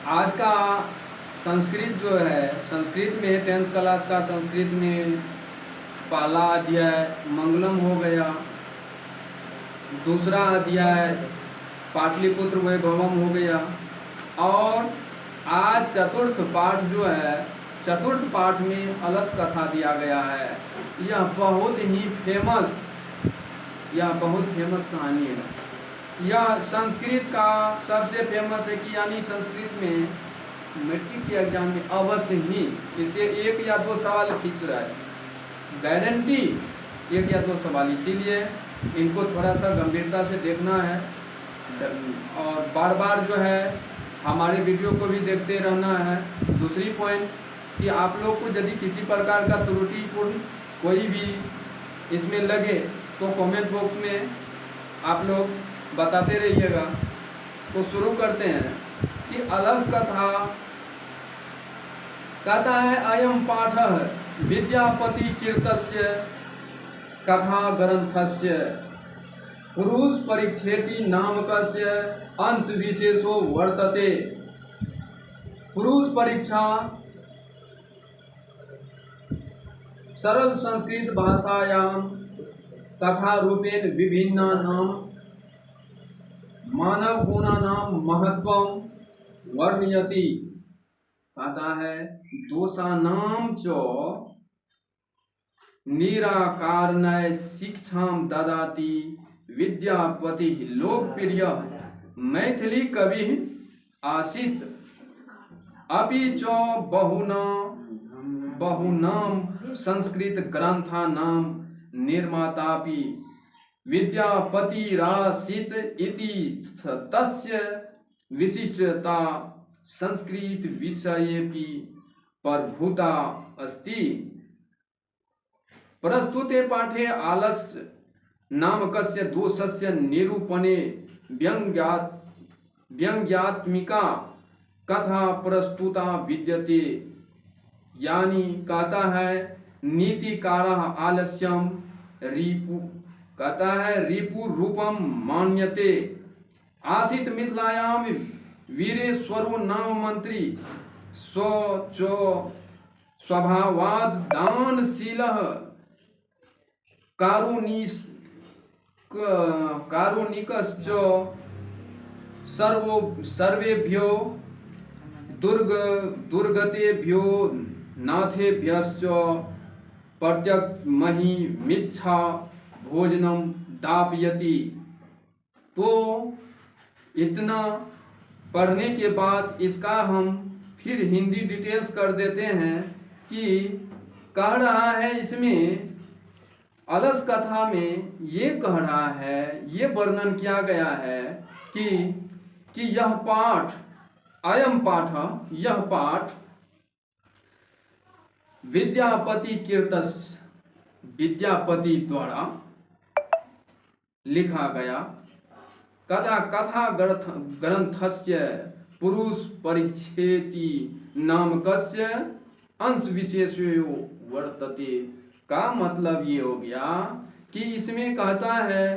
आज का संस्कृत जो है, संस्कृत में 10th क्लास का संस्कृत में पहला अध्याय मंगलम हो गया, दूसरा अध्याय पाटलिपुत्र वैभवम हो गया, और आज चतुर्थ पाठ जो है, चतुर्थ पाठ में अलस कथा दिया गया है। यह बहुत फेमस कहानी है। यह संस्कृत का सबसे फेमस है कि यानी संस्कृत में मैट्रिक के एग्जाम में अवश्य ही इसे 1 या 2 सवाल फिक्स रहा है, गारंटी 1 या 2 सवाल। इसीलिए इनको थोड़ा सा गंभीरता से देखना है और बार बार जो है हमारे वीडियो को भी देखते रहना है। दूसरी पॉइंट कि आप लोग को यदि किसी प्रकार का त्रुटिपूर्ण कोई भी इसमें लगे तो कमेंट बॉक्स में आप लोग बताते रहिएगा। तो शुरू करते हैं कि अलस कथा कहता है, अयम पाठ विद्यापति कीर्तस्य कथा ग्रंथस्य पुरुष परीक्षेति नामकस्य अंश विशेषो वर्तते। पुरुष परीक्षा सरल संस्कृत भाषायां कथा रूपेण विभिन्ना नाम मानव गुणानां महत्वं वर्णयति। कहता है, दोषानां च निराकारणाय शिक्षां ददाति विद्यापति लोकप्रिय मैथिली कवि आसीत्। अपि च बहुनां संस्कृत ग्रंथानां निर्मातापि विद्यापतिरासीत् इति तस्य विशिष्टता संस्कृत विषयेपि प्रभुता अस्ति। प्रस्तुते पाठे आलस्य नामकस्य दोषस्य निरूपणे व्यंग्यात्मिका कथा प्रस्तुता विद्यते। यानी कहता है, नीतिकारः आलस्यम रिपु, कहता है रिपु रूपम मान्यते। आसीत् मिथिलायां वीरेश्वरो नाम मंत्री स्वभावाद दानशीलः कारुणिकश्च सर्वेभ्यो दुर्गतेभ्यो नाथेभ्यश्च प्रत्यक्षमहिमिच्छा भोजनम दापयति। तो इतना पढ़ने के बाद इसका हम फिर हिंदी डिटेल्स कर देते हैं कि कह रहा है, इसमें अलस कथा में ये कह रहा है, ये वर्णन किया गया है कि यह पाठ, अयम पाठ, यह पाठ विद्यापति कीर्तस, विद्यापति द्वारा लिखा गया कथा ग्रंथस्य पुरुष परीक्षेति नामकस्य अंश विशेषो वर्तते। का मतलब ये हो गया कि इसमें कहता है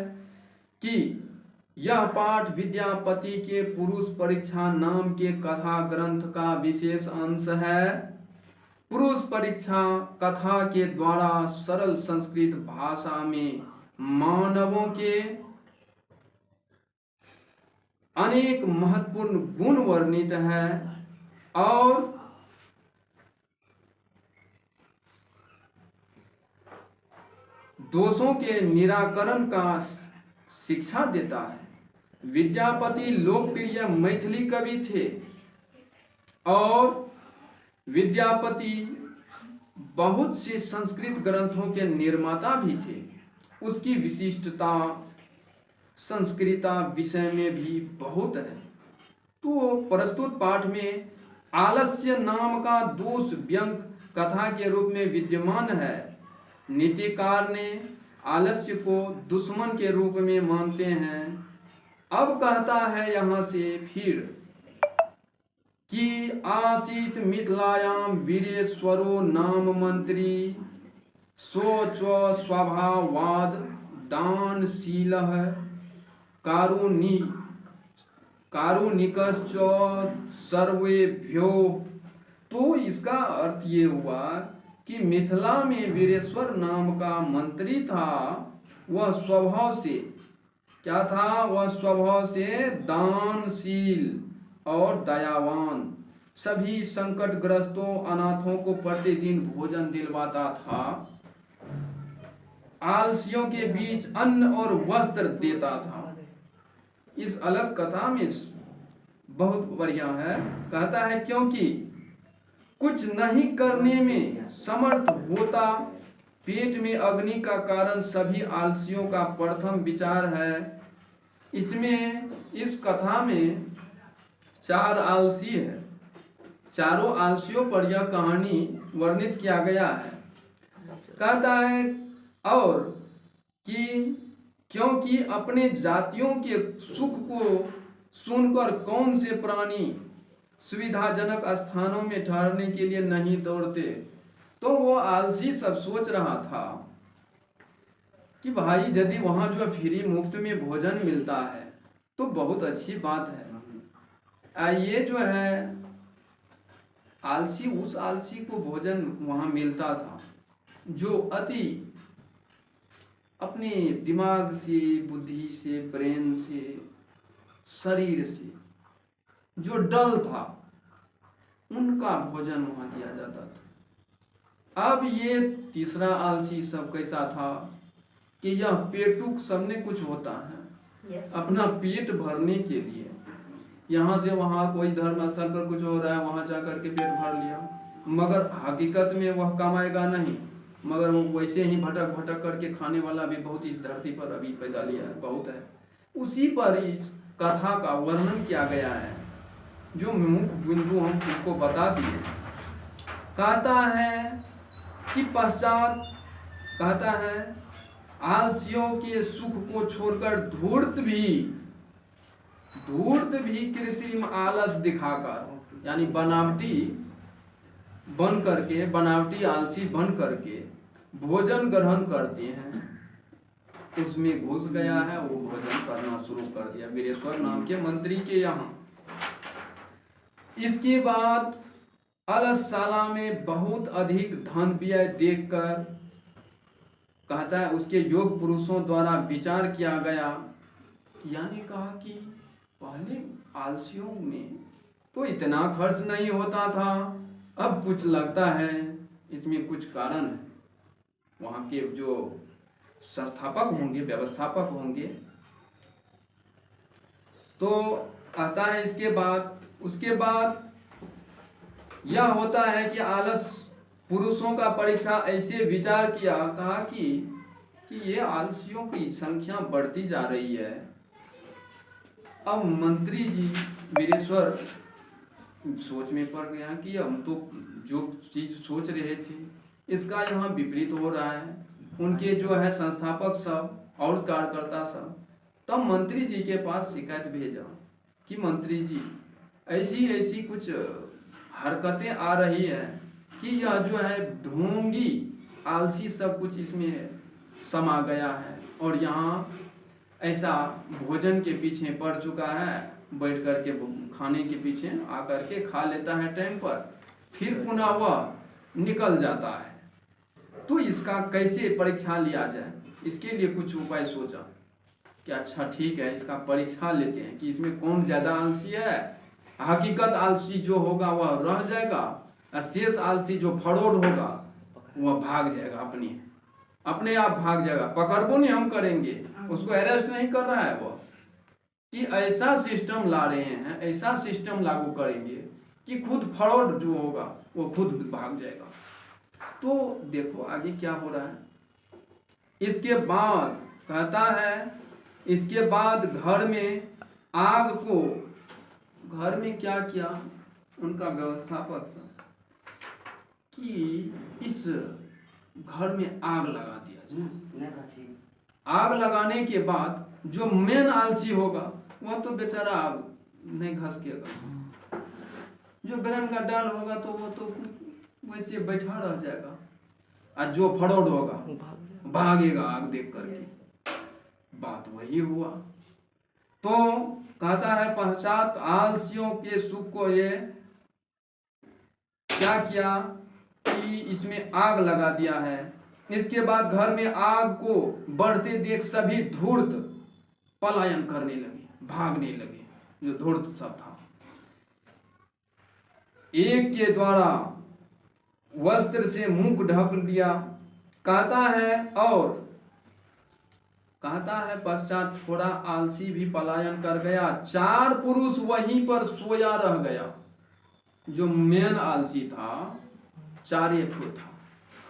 कि यह पाठ विद्यापति के पुरुष परीक्षा नाम के कथा ग्रंथ का विशेष अंश है। पुरुष परीक्षा कथा के द्वारा सरल संस्कृत भाषा में मानवों के अनेक महत्वपूर्ण गुण वर्णित है और दोषों के निराकरण का शिक्षा देता है। विद्यापति लोकप्रिय मैथिली कवि थे और विद्यापति बहुत से संस्कृत ग्रंथों के निर्माता भी थे। उसकी विशिष्टता संस्कृता विषय में भी बहुत है। तो प्रस्तुत पाठ में आलस्य नाम का दोष व्यंग कथा के रूप में विद्यमान है। नीतिकार ने आलस्य को दुश्मन के रूप में मानते हैं। अब कहता है यहाँ से फिर कि आसीत मिथिलायां वीरेश्वरो नाम मंत्री सोच स्वभावाद दानशीलः कारुणिकश्च सर्वेभ्यो। तो इसका अर्थ ये हुआ कि मिथिला में वीरेश्वर नाम का मंत्री था। वह स्वभाव से क्या था? वह स्वभाव से दानशील और दयावान, सभी संकटग्रस्तों अनाथों को प्रतिदिन भोजन दिलवाता था, आलसियों के बीच अन्न और वस्त्र देता था। इस अलस कथा में बहुत बढ़िया है, कहता है क्योंकि कुछ नहीं करने में समर्थ होता, पेट में अग्नि का कारण सभी आलसियों का प्रथम विचार है। इसमें इस कथा में 4 आलसी है, चारों आलसियों पर यह कहानी वर्णित किया गया है। कहता है और कि क्योंकि अपने जातियों के सुख को सुनकर कौन से प्राणी सुविधाजनक स्थानों में ठहरने के लिए नहीं दौड़ते। तो वो आलसी सब सोच रहा था कि भाई यदि वहां जो फ्री मुफ्त में भोजन मिलता है तो बहुत अच्छी बात है। ये जो है आलसी, उस आलसी को भोजन वहां मिलता था जो अति अपने दिमाग से, बुद्धि से, ब्रेन से, शरीर से जो डल था, उनका भोजन वहां दिया जाता था। अब ये तीसरा आलसी सब कैसा था कि यह पेटुक सबने कुछ होता है, अपना पेट भरने के लिए यहाँ से वहाँ कोई धर्म स्थल पर कुछ हो रहा है, वहाँ जा करके पेट भर लिया, मगर हकीकत में वह कमाएगा नहीं, मगर वो वैसे ही भटक भटक करके खाने वाला भी बहुत इस धरती पर अभी पैदा लिया है, बहुत है। उसी पर इस कथा का वर्णन किया गया है, जो मुख्य बिंदु हम तुमको बता दिए। कहता है कि पश्चात कहता है आलसियों के सुख को छोड़कर धूर्त भी कृत्रिम आलस दिखाकर, यानी बनावटी बन करके, बनावटी आलसी बन करके भोजन ग्रहण करते हैं, उसमें घुस गया है, वो भोजन करना शुरू कर दिया वीरेश्वर नाम के मंत्री के यहाँ। इसके बाद अलसशाला में बहुत अधिक धन व्यय देखकर कहता है उसके योग पुरुषों द्वारा विचार किया गया, यानी कहा कि पहले आलसियों में तो इतना खर्च नहीं होता था, अब कुछ लगता है इसमें कुछ कारण है। वहाँ के जो संस्थापक होंगे, व्यवस्थापक होंगे, तो आता है उसके बाद यह होता है कि आलस पुरुषों का परीक्षा ऐसे विचार किया, कहा कि ये आलसियों की संख्या बढ़ती जा रही है। अब मंत्री जी वीरेश्वर सोच में पड़ गया कि हम तो जो चीज सोच रहे थे इसका यहाँ विपरीत हो रहा है। उनके जो है संस्थापक सब और कार्यकर्ता सब तब मंत्री जी के पास शिकायत भेजा कि मंत्री जी ऐसी कुछ हरकतें आ रही है कि यह जो है ढोंगी आलसी सब कुछ इसमें समा गया है और यहाँ ऐसा भोजन के पीछे पड़ चुका है, बैठ करके खाने के पीछे आकर के खा लेता है टाइम पर, फिर पुनः वह निकल जाता है। तो इसका कैसे परीक्षा लिया जाए, इसके लिए कुछ उपाय सोचा कि अच्छा ठीक है, इसका परीक्षा लेते हैं कि इसमें कौन ज्यादा आलसी है। हकीकत आलसी जो होगा वह रह जाएगा, और शेष आलसी जो फरोड होगा वह भाग जाएगा, अपने आप भाग जाएगा। पकड़बो नहीं हम करेंगे, उसको अरेस्ट नहीं कर रहा है वो, कि ऐसा सिस्टम ला रहे हैं, ऐसा सिस्टम लागू करेंगे कि खुद फरोड जो होगा वो खुद भाग जाएगा। तो देखो आगे क्या हो रहा है। इसके बाद कहता है, इसके बाद घर में क्या किया उनका व्यवस्थापक कि इस घर में आग लगा दिया जाए। आग लगाने के बाद जो मेन आलसी होगा वह तो बेचारा नहीं घसकेगा, जो ब्रेन का डाल होगा तो वो तो वैसे बैठा रह जाएगा, और जो फरोड होगा भागेगा आग देख करके। बात वही हुआ। तो कहता है पश्चात आलसियों के सुख को ये क्या किया कि इसमें आग लगा दिया है। इसके बाद घर में आग को बढ़ते देख सभी धूर्त पलायन करने लगे, भागने लगे, जो धूर्त सब था। एक के द्वारा वस्त्र से मुख ढक लिया, कहता है, और कहता है पश्चात थोड़ा आलसी भी पलायन कर गया, 4 पुरुष वहीं पर सोया रह गया। जो मेन आलसी था 4 ठो था,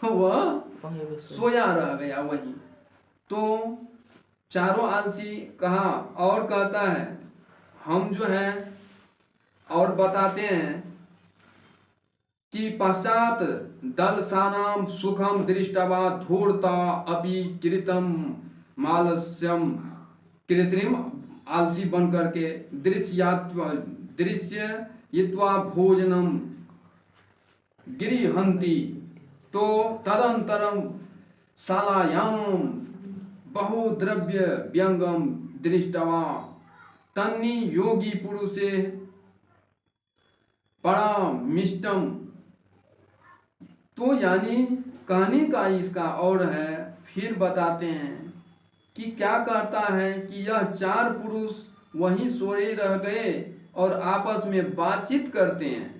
वह सोया रह गया वहीं। तो चारों आलसी कहा, और कहता है हम जो है और बताते हैं कि पश्चात दलसानाम सुखम दृष्टवा धूर्ता अपि कृतम मालस्यम, कृत्रिम आलसी बन करके दृश्ययित्वा भोजनम गिरिहंती। तो तदंतरम शालायाम बहुद्रव्य व्यंगम दृष्टवा तन्नी योगी पुरुषे परामिष्टम। तो यानी कहानी का इसका और है, फिर बताते हैं कि क्या कहता है कि यह 4 पुरुष वहीं सोए रह गए और आपस में बातचीत करते हैं।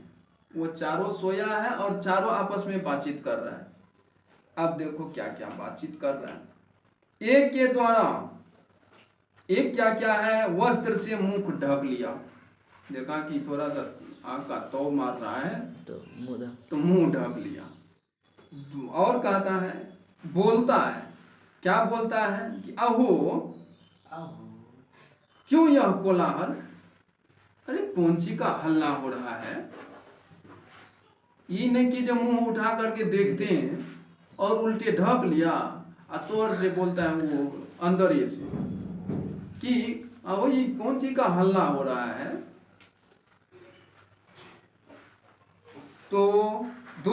वो चारों सोया है और चारों आपस में बातचीत कर रहा है। अब देखो क्या क्या बातचीत कर रहा है। एक के द्वारा एक क्या क्या है, वस्त्र से मुख ढक लिया, देखा कि थोड़ा सा आँख का तो मार रहा है तो मुंह ढक लिया। और कहता है, बोलता है, क्या बोलता है कि अहो क्यों यह कोलाहल, अरे कौन सी का हल्ला हो रहा है। ये नहीं कि जब मुंह उठा करके देखते हैं और उल्टे ढक लिया, तोर से बोलता है वो अंदर ही से कि अहो ये कौन सी का हल्ला हो रहा है। तो